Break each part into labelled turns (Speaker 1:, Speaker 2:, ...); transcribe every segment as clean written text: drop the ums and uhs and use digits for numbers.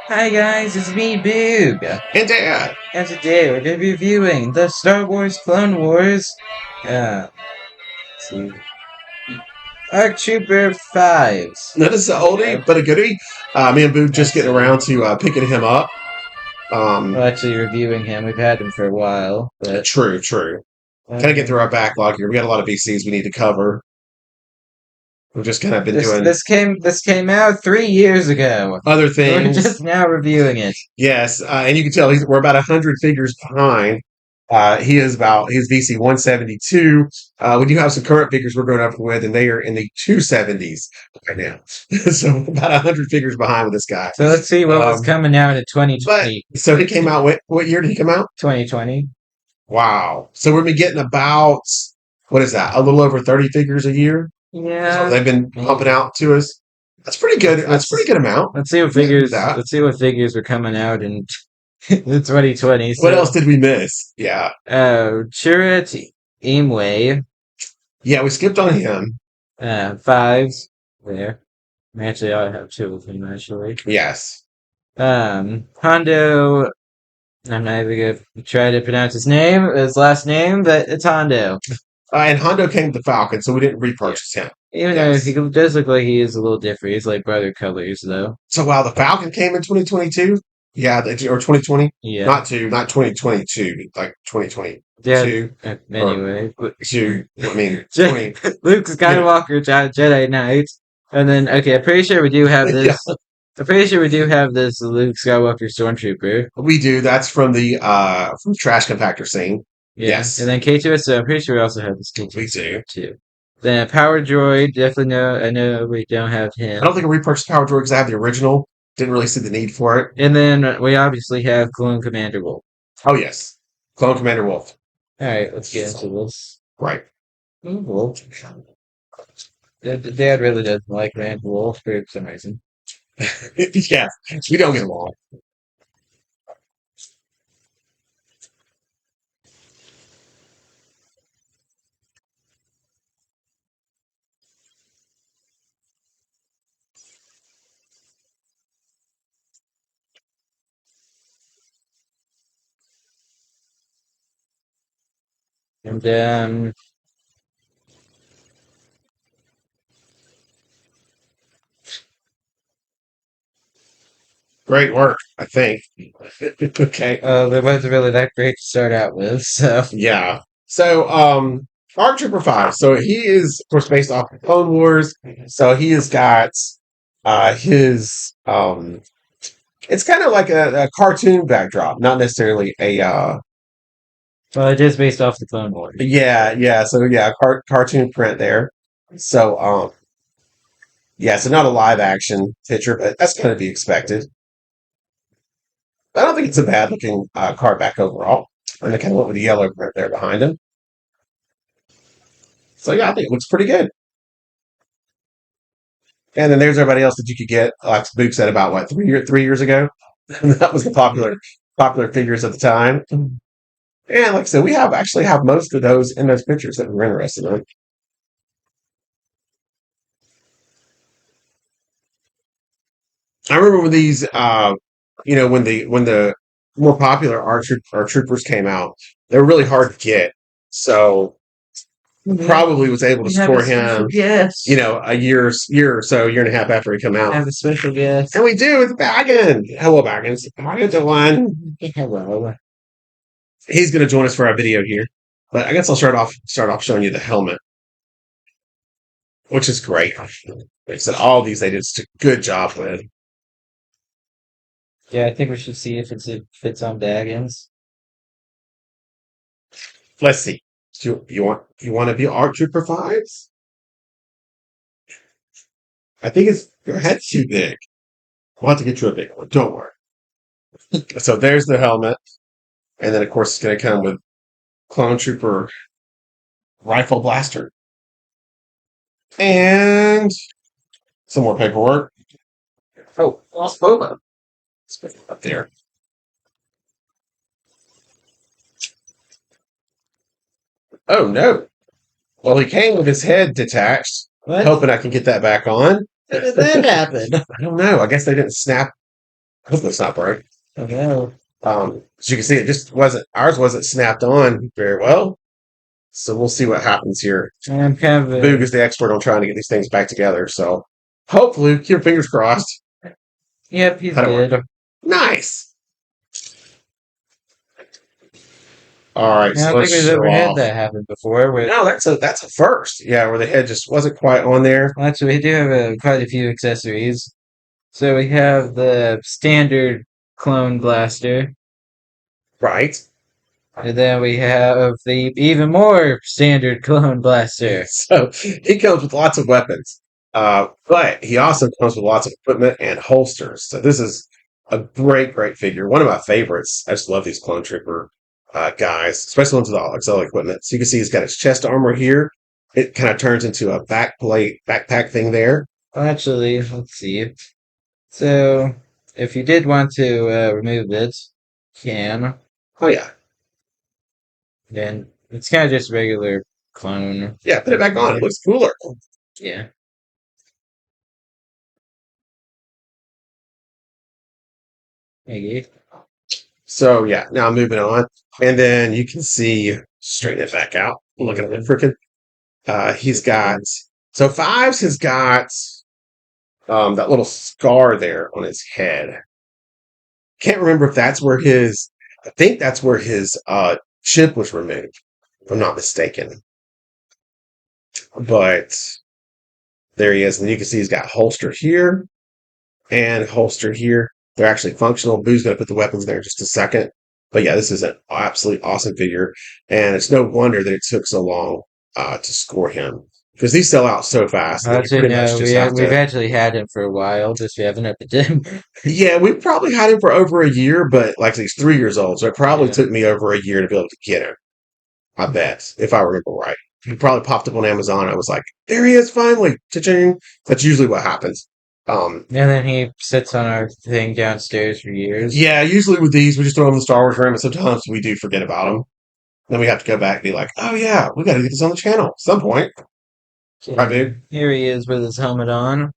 Speaker 1: Hi guys, it's me, Boog,
Speaker 2: And Dad.
Speaker 1: and today we're gonna be reviewing the Star Wars Clone Wars, let's see, Arc Trooper 5s.
Speaker 2: That is an
Speaker 1: There we
Speaker 2: oldie,
Speaker 1: go.
Speaker 2: but a goodie. Me and Boo just
Speaker 1: Let's
Speaker 2: getting
Speaker 1: see.
Speaker 2: around to picking him up.
Speaker 1: Well,
Speaker 2: Um,
Speaker 1: actually reviewing him, we've had him for a while, but,
Speaker 2: true. Kind of get through our backlog here. We got a lot of VCs we need to cover. We've just kind of been
Speaker 1: this,
Speaker 2: doing
Speaker 1: this came out 3 years ago.
Speaker 2: other
Speaker 1: We're
Speaker 2: things.
Speaker 1: just now reviewing it.
Speaker 2: Yes, and you can tell we're about 100 figures behind. He's VC 172. We do have some current figures we're going up with, and they are in the 270s right now. So about 100 figures behind with this guy.
Speaker 1: So let's see what was
Speaker 2: Um,
Speaker 1: coming out in
Speaker 2: but
Speaker 1: 2020.
Speaker 2: so he came out. What year did he come out?
Speaker 1: 2020.
Speaker 2: Wow. So we've been getting about, what is that? A little over 30 figures a year. So
Speaker 1: Yeah,
Speaker 2: they've been pumping
Speaker 1: maybe.
Speaker 2: out to us. That's pretty good. That's a pretty
Speaker 1: Let's
Speaker 2: good amount.
Speaker 1: let's see what
Speaker 2: Yeah, do
Speaker 1: figures.
Speaker 2: that.
Speaker 1: Let's see what figures are coming out in the 2020.
Speaker 2: What else
Speaker 1: So,
Speaker 2: did we miss? Yeah.
Speaker 1: Chirrut Imwe,
Speaker 2: Yeah, we skipped on him.
Speaker 1: fives there. Actually, I have two of them actually.
Speaker 2: Yes.
Speaker 1: Hondo. I'm not even gonna try to pronounce his last name, but it's Hondo.
Speaker 2: And Hondo came with the Falcon, so we didn't
Speaker 1: Yeah.
Speaker 2: repurchase him.
Speaker 1: Even though he
Speaker 2: Yes.
Speaker 1: does look like he is a little different. He's like brother colors though.
Speaker 2: So while the Falcon came in 2022, yeah, or 2020,
Speaker 1: Yeah.
Speaker 2: not 2022, like
Speaker 1: Yeah.
Speaker 2: 2022 or
Speaker 1: Anyway, but
Speaker 2: two. I mean,
Speaker 1: Je-
Speaker 2: 20.
Speaker 1: Luke
Speaker 2: Yeah.
Speaker 1: Skywalker, Jedi Knight, and then okay, I'm pretty sure we do have
Speaker 2: Yeah,
Speaker 1: this. I'm pretty sure we do have this Luke Skywalker Stormtrooper.
Speaker 2: we do. That's from the trash compactor scene.
Speaker 1: Yeah, and
Speaker 2: Yes,
Speaker 1: then K2SO. I'm pretty sure we also have this
Speaker 2: we
Speaker 1: K2SO
Speaker 2: do.
Speaker 1: too. Then Power Droid, definitely no. I know we don't have
Speaker 2: I don't
Speaker 1: him.
Speaker 2: think we repurchased Power Droid because I have the original. Didn't really see the need for it.
Speaker 1: And then we obviously have Clone Commander Wolf.
Speaker 2: Oh yes, Clone Commander Wolf.
Speaker 1: All right, let's get into this.
Speaker 2: Right.
Speaker 1: Wolf. Dad really doesn't like Commander Wolf for some reason.
Speaker 2: Yeah, we don't get along.
Speaker 1: And
Speaker 2: Great work, I think. Okay.
Speaker 1: There wasn't really that great to start out with, so.
Speaker 2: Yeah. So, Arc Trooper 5. So he is, of course, based off of Clone Wars. So he has got his it's kind of like a cartoon backdrop, not necessarily a
Speaker 1: Well, it is based off the Clone Wars.
Speaker 2: yeah. So yeah, cartoon print there. So yeah, so not a live action picture, but that's going to be expected. I don't think it's a bad looking card back overall. And they kind of went with the yellow print there behind him. So yeah, I think it looks pretty good. And then there's everybody else that you could get, like Spook said about what 3 years ago. That was the popular figures at the time. And like I said, we have actually have most of those in those pictures that we're interested in. I remember when these, when the more popular our troopers came out, they were really hard to get. So probably was able to
Speaker 1: We have a
Speaker 2: score
Speaker 1: special
Speaker 2: him,
Speaker 1: guest.
Speaker 2: a year or so, year and a half after he come
Speaker 1: We
Speaker 2: out.
Speaker 1: have a special guest.
Speaker 2: And we do with Baggin. Hello, Baggins. How you doing?
Speaker 1: Hello.
Speaker 2: He's going to join us for our video here, but I guess I'll start off showing you the helmet, which is great. Like I said, all these they did a good job with.
Speaker 1: Yeah, I think we should see if it fits on Baggins.
Speaker 2: Let's see. You want to be Art Trooper Fives? I think your head's too big. We'll have to get you a big one. Don't worry. So there's the helmet, and then of course it's going to come with Clone Trooper rifle blaster and some more paperwork. Oh, lost Boba. Let's put it up there. Oh no. Well, he came with his head detached.
Speaker 1: What?
Speaker 2: Hoping I can get that back on.
Speaker 1: How did that happen?
Speaker 2: I don't know. I guess they didn't snap Hopefully it's not broke.
Speaker 1: Okay.
Speaker 2: As you can see, it just wasn't ours wasn't snapped on very well. So we'll see what happens here.
Speaker 1: I'm kind of
Speaker 2: Boog is the expert on trying to get these things back together. So hopefully, keep your fingers crossed.
Speaker 1: yep, he's
Speaker 2: Had it work.
Speaker 1: good.
Speaker 2: Nice. All right,
Speaker 1: I
Speaker 2: so
Speaker 1: don't think
Speaker 2: let's
Speaker 1: we've
Speaker 2: show
Speaker 1: ever had
Speaker 2: off.
Speaker 1: that happen before.
Speaker 2: No, that's a first. Yeah, where the head just wasn't quite on there.
Speaker 1: Well, actually, we do have quite a few accessories. So we have the standard clone blaster,
Speaker 2: Right.
Speaker 1: and then we have the even more standard clone blaster.
Speaker 2: So he comes with lots of weapons, but he also comes with lots of equipment and holsters. So this is a great figure. One of my favorites. I just love these clone trooper guys, especially ones with all auxiliary equipment. So you can see he's got his chest armor here. It kind of turns into a backpack thing there.
Speaker 1: Well, actually, let's see. So if you did want to remove it, you can.
Speaker 2: Oh yeah,
Speaker 1: Then it's kind of just regular clone.
Speaker 2: yeah. Put it back on. It looks cooler.
Speaker 1: Yeah. Maybe.
Speaker 2: So yeah. Now moving on, and then you can see straighten it back out. Look at it, freaking. He's got so Fives has got that little scar there on his head. Can't remember if that's where his. I think that's where his chip was removed, if I'm not mistaken. But there he is, and you can see he's got holster here and holster here. They're actually functional. Boo's going to put the weapons there in just a second. But yeah, this is an absolutely awesome figure, and it's no wonder that it took so long to score him because these sell out so fast. That you
Speaker 1: Actually,
Speaker 2: pretty much
Speaker 1: no,
Speaker 2: just have
Speaker 1: we've
Speaker 2: to.
Speaker 1: actually had him for a while, just we haven't upped him.
Speaker 2: Yeah, we probably had him for over a year, but like he's 3 years old, so it probably
Speaker 1: Yeah.
Speaker 2: took me over a year to be able to get him. I bet, if I remember right. He probably popped up on Amazon. I was like, there he is finally. Cha-ching. That's usually what happens.
Speaker 1: And then he sits on our thing downstairs for years.
Speaker 2: Yeah, usually with these, we just throw them in the Star Wars room, and sometimes we do forget about them. Then we have to go back and be like, oh yeah, we got to get this on the channel at some point. Right,
Speaker 1: Okay.
Speaker 2: dude?
Speaker 1: Here he is with his helmet on.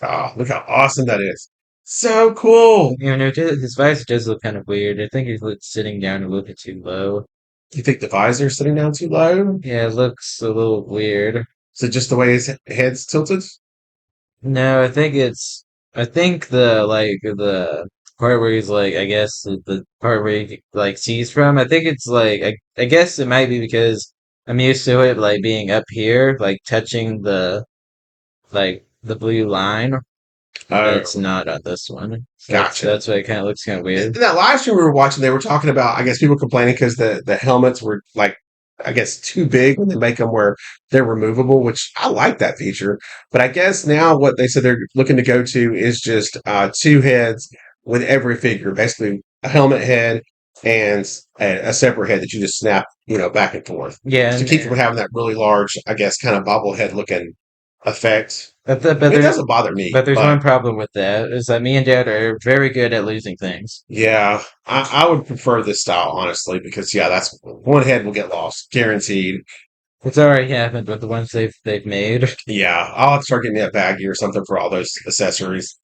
Speaker 2: Oh, look how awesome that is. So cool.
Speaker 1: You know, his visor does look kind of weird. I think he's sitting down a little bit too low.
Speaker 2: You think the visor's sitting down too low?
Speaker 1: Yeah, it looks a little weird.
Speaker 2: Is it just the way his head's tilted?
Speaker 1: No, I think the part where he's like, I guess the part where he like sees from, I think it's like, I guess it might be because I'm used to it like being up here, like touching the blue line, but it's
Speaker 2: Oh,
Speaker 1: not on this one. So
Speaker 2: gotcha.
Speaker 1: that's why it kind of looks kind of
Speaker 2: In
Speaker 1: weird.
Speaker 2: that live stream we were watching, they were talking about, I guess, people complaining because the helmets were like, I guess, too big when they make them where they're removable, which I like that feature. But I guess now what they said they're looking to go to is just two heads with every figure, basically a helmet head and a separate head that you just snap, back and forth
Speaker 1: Yeah,
Speaker 2: to keep from having that really large, I guess, kind of bobblehead looking effect.
Speaker 1: but
Speaker 2: It
Speaker 1: there's
Speaker 2: doesn't bother me,
Speaker 1: but there's
Speaker 2: but
Speaker 1: one problem with that is that me and Dad are very good at losing things.
Speaker 2: yeah, I would prefer this style, honestly, because yeah, that's one head will get lost, guaranteed.
Speaker 1: It's already happened with the ones they've made.
Speaker 2: Yeah, I'll have to start getting me a baggie or something for all those accessories.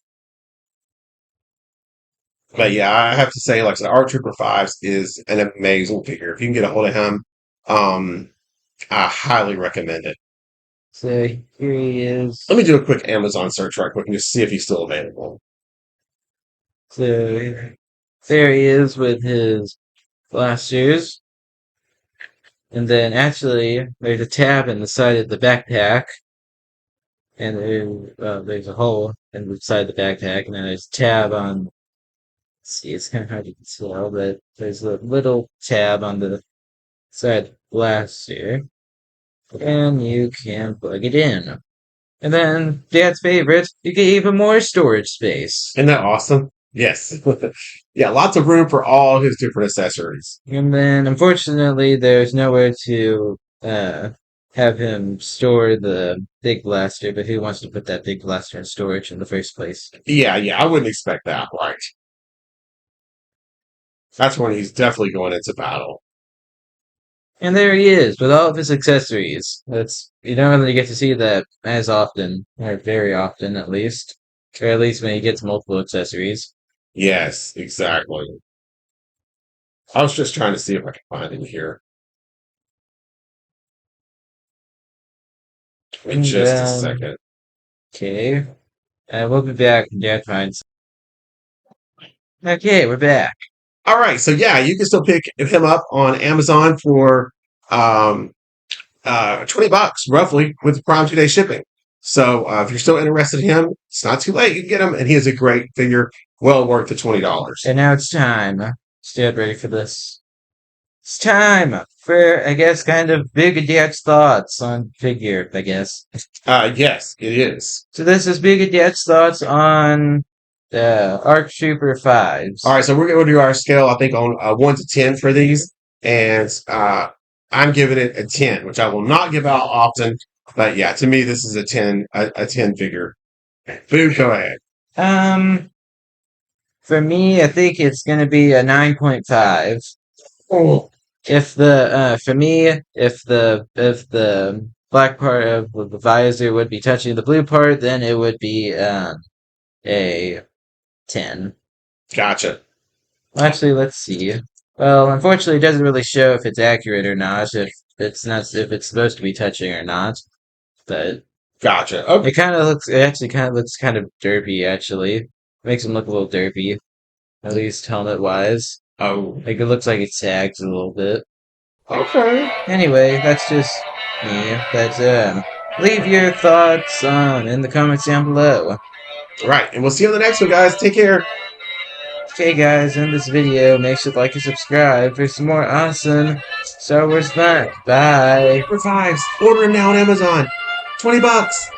Speaker 2: But yeah, I have to say, like, the Art Trooper Fives is an amazing figure. If you can get a hold of him, um, I highly recommend it.
Speaker 1: So here he
Speaker 2: Let me
Speaker 1: is.
Speaker 2: do a quick Amazon search right quick and just see if he's still available.
Speaker 1: So there he is with his blasters. And then actually there's a tab in the side of the backpack. And there's a hole in the side of the backpack. And then there's a tab on, let's see, it's kind of hard to tell, but there's a little tab on the side of the blaster. And you can plug it in. And then, Dad's favorite, you get even more storage space.
Speaker 2: Isn't that awesome? Yes. Yeah, lots of room for all his different accessories.
Speaker 1: And then, unfortunately, there's nowhere to have him store the big blaster, but who wants to put that big blaster in storage in the first place?
Speaker 2: Yeah, I wouldn't expect that, right? That's when he's definitely going into battle.
Speaker 1: And there he is, with all of his accessories. You don't really get to see that as often, or very often at least. Or at least when he gets multiple accessories.
Speaker 2: Yes, exactly. I was just trying to see if I could find him here. In
Speaker 1: And
Speaker 2: just a second.
Speaker 1: okay. We'll be back when Dad finds. Okay, we're back.
Speaker 2: All right, so yeah, you can still pick him up on Amazon for um, $20 roughly with Prime 2 day shipping. So if you're still interested in him, it's not too late. You can get him, and he is a great figure, well worth the $20.
Speaker 1: And now it's time. Dad ready for this? It's time for, I guess, kind of Big Dad's thoughts on figure, I guess.
Speaker 2: Yes, it is.
Speaker 1: So this is Big Dad's thoughts on Arc Trooper 5s.
Speaker 2: All right, so we're going to do our scale, I think, on 1 to 10 for these. And I'm giving it a 10, which I will not give out often. But yeah, to me, this is a 10, a 10 figure. Food, go ahead.
Speaker 1: For me, I think it's gonna be a 9.5.
Speaker 2: Oh,
Speaker 1: If the for me, if the black part of the visor would be touching the blue part, then it would be a 10.
Speaker 2: gotcha.
Speaker 1: Actually, let's see. Well, unfortunately, it doesn't really show if it's accurate or not, if it's supposed to be touching or not. But
Speaker 2: Gotcha. Okay.
Speaker 1: it actually kind of looks kind of derpy. Actually, makes him look a little derpy, at least helmet wise.
Speaker 2: Oh,
Speaker 1: Like it looks like it sags a little bit.
Speaker 2: okay.
Speaker 1: Anyway, that's just me. But leave your thoughts in the comments down below.
Speaker 2: Right. And we'll see you on the next one, guys. Take care.
Speaker 1: Okay, guys, in this video, make sure to like and subscribe for some more awesome Star Wars fun. Bye.
Speaker 2: Number 5s. Order them now on Amazon. $20.